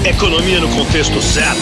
Economia no contexto certo.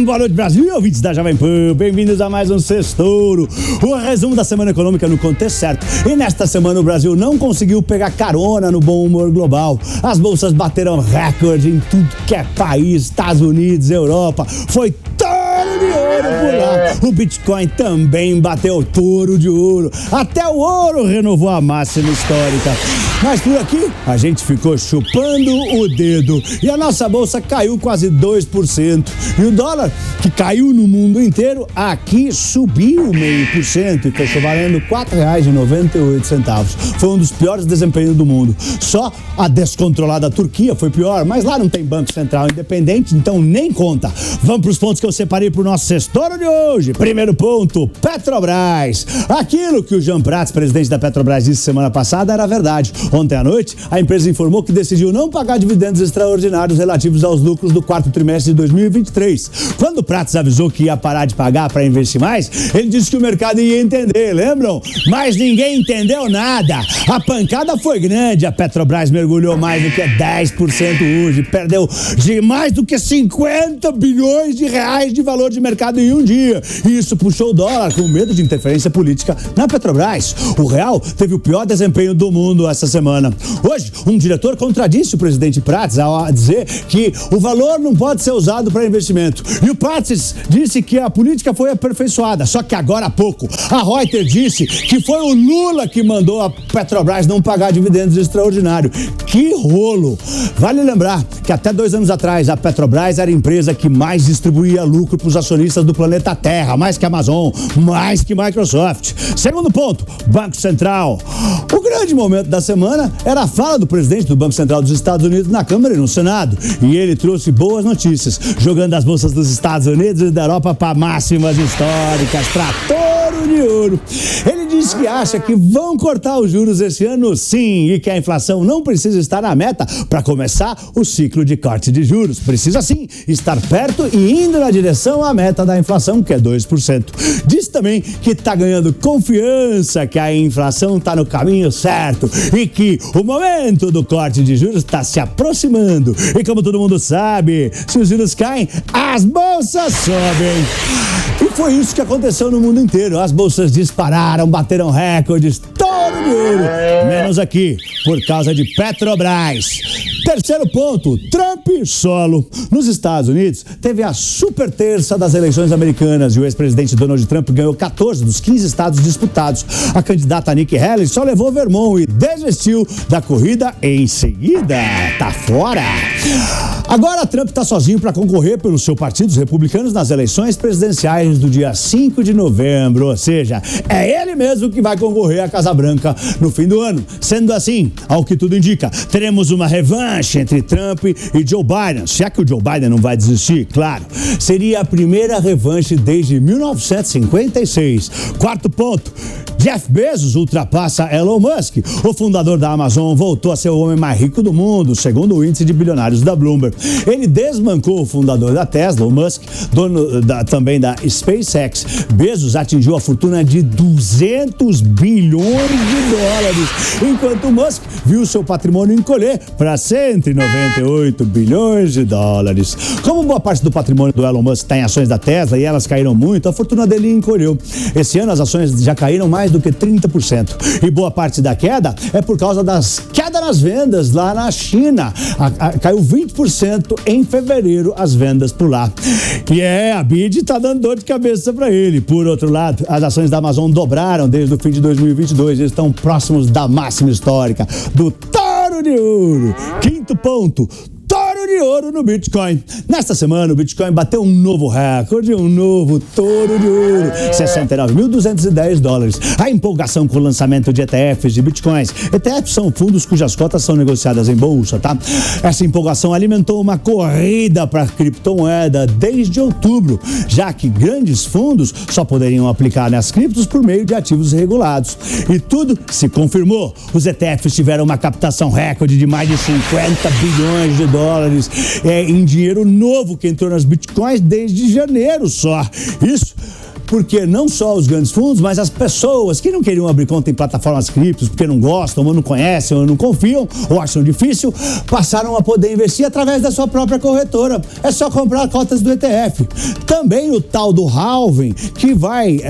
Boa noite, Brasil e ouvintes da Jovem Pan. Bem-vindos a mais um Sextouro, o resumo da semana econômica no contexto certo. E nesta semana o Brasil não conseguiu pegar carona no bom humor global. As bolsas bateram recorde em tudo que é país, Estados Unidos, Europa. Foi touro de ouro por lá. O Bitcoin também bateu touro de ouro. Até o ouro renovou a máxima histórica. Mas por aqui, a gente ficou chupando o dedo e a nossa bolsa caiu quase 2%. E o dólar, que caiu no mundo inteiro, aqui subiu 0,5% e fechou valendo R$ 4,98. Foi um dos piores desempenhos do mundo. Só a descontrolada Turquia foi pior, mas lá não tem Banco Central independente, então nem conta. Vamos para os pontos que eu separei para o nosso Sextouro de hoje. Primeiro ponto, Petrobras. Aquilo que o Jean Prats, presidente da Petrobras, disse semana passada era verdade. Ontem à noite, a empresa informou que decidiu não pagar dividendos extraordinários relativos aos lucros do quarto trimestre de 2023. Quando o Prats avisou que ia parar de pagar para investir mais, ele disse que o mercado ia entender, lembram? Mas ninguém entendeu nada. A pancada foi grande, a Petrobras mergulhou mais do que 10% hoje, perdeu de mais do que 50 bilhões de reais de valor de mercado em um dia. E isso puxou o dólar com medo de interferência política na Petrobras. O real teve o pior desempenho do mundo essa semana. Hoje, um diretor contradisse o presidente Prats ao dizer que o valor não pode ser usado para investimento. E o Prats disse que a política foi aperfeiçoada. Só que agora há pouco, a Reuters disse que foi o Lula que mandou a Petrobras não pagar dividendos extraordinários. Que rolo! Vale lembrar que até 2 anos atrás, a Petrobras era a empresa que mais distribuía lucro para os acionistas do planeta Terra, mais que a Amazon, mais que Microsoft. Segundo ponto, Banco Central. O grande momento da semana era a fala do presidente do Banco Central dos Estados Unidos na Câmara e no Senado. E ele trouxe boas notícias, jogando as bolsas dos Estados Unidos e da Europa para máximas históricas, para touro de ouro. Ele disse que acha que vão cortar os juros esse ano sim, e que a inflação não precisa estar na meta para começar o ciclo de corte de juros. Precisa sim estar perto e indo na direção à meta da inflação, que é 2%. Diz também que está ganhando confiança, que a inflação está no caminho certo e que o momento do corte de juros está se aproximando. E como todo mundo sabe, se os juros caem, as bolsas sobem. E foi isso que aconteceu no mundo inteiro. As bolsas dispararam, bateram recordes, touro de ouro. Menos aqui, por causa de Petrobras. Terceiro ponto, Trump solo. Nos Estados Unidos, teve a super terça das eleições americanas e o ex-presidente Donald Trump ganhou 14 dos 15 estados disputados. A candidata Nikki Haley só levou Vermont e desistiu da corrida em seguida. Tá fora. Agora Trump tá sozinho para concorrer pelo seu partido, os republicanos, nas eleições presidenciais do dia 5 de novembro. Ou seja, é ele mesmo que vai concorrer à Casa Branca no fim do ano. Sendo assim, ao que tudo indica, teremos uma revanche entre Trump e Joe Biden. Se é que o Joe Biden não vai desistir, claro. Seria a primeira revanche desde 1956. Quarto ponto, Jeff Bezos ultrapassa Elon Musk. O fundador da Amazon voltou a ser o homem mais rico do mundo, segundo o índice de bilionários da Bloomberg. Ele desbancou o fundador da Tesla, o Musk, dono também da SpaceX. Bezos atingiu a fortuna de 200 bilhões de dólares, enquanto o Musk viu seu patrimônio encolher para 198 bilhões de dólares. Como boa parte do patrimônio do Elon Musk está em ações da Tesla e elas caíram muito, a fortuna dele encolheu. Esse ano as ações já caíram mais do que 30%. E boa parte da queda é por causa das quedas nas vendas lá na China. Caiu 20% em fevereiro as vendas por lá. E a BID tá dando dor de cabeça para ele. Por outro lado, as ações da Amazon dobraram desde o fim de 2022. Eles estão próximos da máxima histórica do touro de ouro. Quinto ponto, touro de ouro no Bitcoin. Nesta semana, o Bitcoin bateu um novo recorde, um novo touro de ouro, 69.210 dólares. A empolgação com o lançamento de ETFs de Bitcoins. ETFs são fundos cujas cotas são negociadas em bolsa, tá? Essa empolgação alimentou uma corrida para a criptomoeda desde outubro, já que grandes fundos só poderiam aplicar nas criptos por meio de ativos regulados. E tudo se confirmou. Os ETFs tiveram uma captação recorde de mais de 50 bilhões de dólares em dinheiro novo que entrou nas bitcoins desde janeiro só. Isso porque não só os grandes fundos, mas as pessoas que não queriam abrir conta em plataformas criptos porque não gostam, ou não conhecem, ou não confiam, ou acham difícil, passaram a poder investir através da sua própria corretora. É só comprar cotas do ETF. Também o tal do halving, que vai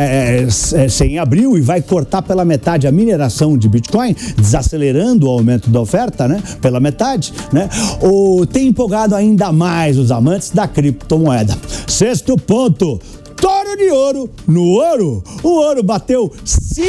ser em abril e vai cortar pela metade a mineração de Bitcoin, desacelerando o aumento da oferta, né? Pela metade, né? Tem empolgado ainda mais os amantes da criptomoeda. Sexto ponto. Touro de ouro no ouro. O ouro bateu 5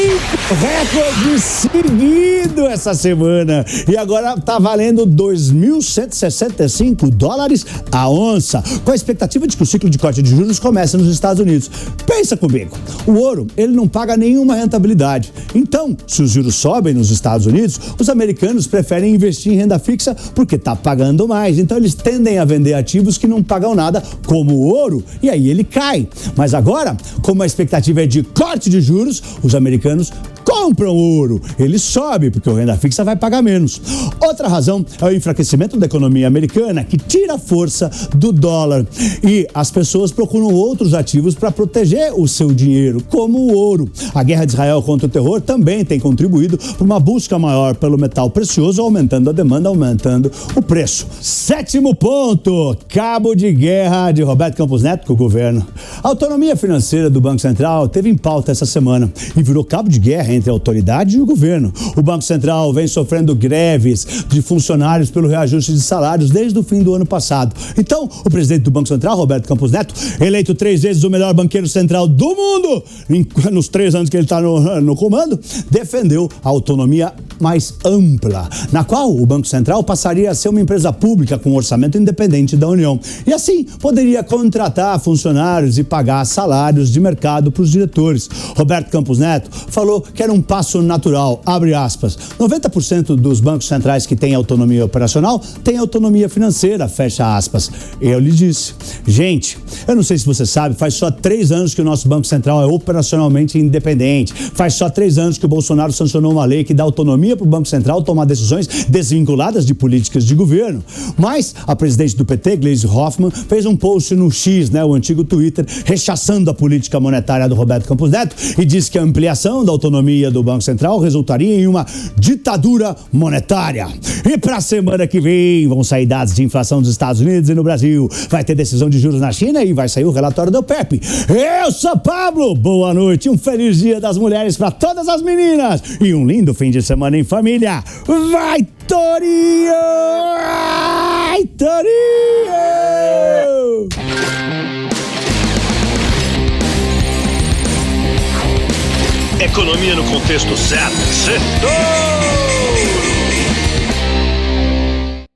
recordes seguidos essa semana e agora tá valendo $2.165 a onça, com a expectativa de que o ciclo de corte de juros comece nos Estados Unidos. Pensa comigo, o ouro, ele não paga nenhuma rentabilidade. Então, se os juros sobem nos Estados Unidos, os americanos preferem investir em renda fixa porque tá pagando mais. Então, eles tendem a vender ativos que não pagam nada, como o ouro, e aí ele cai. Mas agora, como a expectativa é de corte de juros, os americanos compram ouro. Ele sobe, porque o renda fixa vai pagar menos. Outra razão é o enfraquecimento da economia americana, que tira a força do dólar. E as pessoas procuram outros ativos para proteger o seu dinheiro, como o ouro. A guerra de Israel contra o terror também tem contribuído para uma busca maior pelo metal precioso, aumentando a demanda, aumentando o preço. Sétimo ponto, cabo de guerra de Roberto Campos Neto com o governo. A autonomia financeira do Banco Central teve em pauta essa semana e virou cabo de guerra entre a autoridade e o governo. O Banco Central vem sofrendo greves de funcionários pelo reajuste de salários desde o fim do ano passado. Então, o presidente do Banco Central, Roberto Campos Neto, eleito 3 vezes o melhor banqueiro central do mundo, nos 3 anos que ele está no comando, defendeu a autonomia mais ampla, na qual o Banco Central passaria a ser uma empresa pública com orçamento independente da União. E assim, poderia contratar funcionários e pagar salários de mercado para os diretores. Roberto Campos Neto falou que era um passo natural, abre aspas. 90% dos bancos centrais que têm autonomia operacional têm autonomia financeira, fecha aspas. Eu lhe disse, gente, eu não sei se você sabe, faz só 3 anos que o nosso Banco Central é operacionalmente independente. Faz só 3 anos que o Bolsonaro sancionou uma lei que dá autonomia para o Banco Central tomar decisões desvinculadas de políticas de governo. Mas a presidente do PT, Gleisi Hoffmann, fez um post no X, o antigo Twitter, rechaçando a política monetária do Roberto Campos Neto e disse que a ampliação da autonomia do Banco Central resultaria em uma ditadura monetária. E para a semana que vem vão sair dados de inflação dos Estados Unidos e no Brasil. Vai ter decisão de juros na China e vai sair o relatório do OPEP. Eu sou Pablo, boa noite, um feliz dia das mulheres para todas as meninas e um lindo fim de semana em família. Vai, Torinho! Vai, Torinho! Economia no contexto certo. Setor!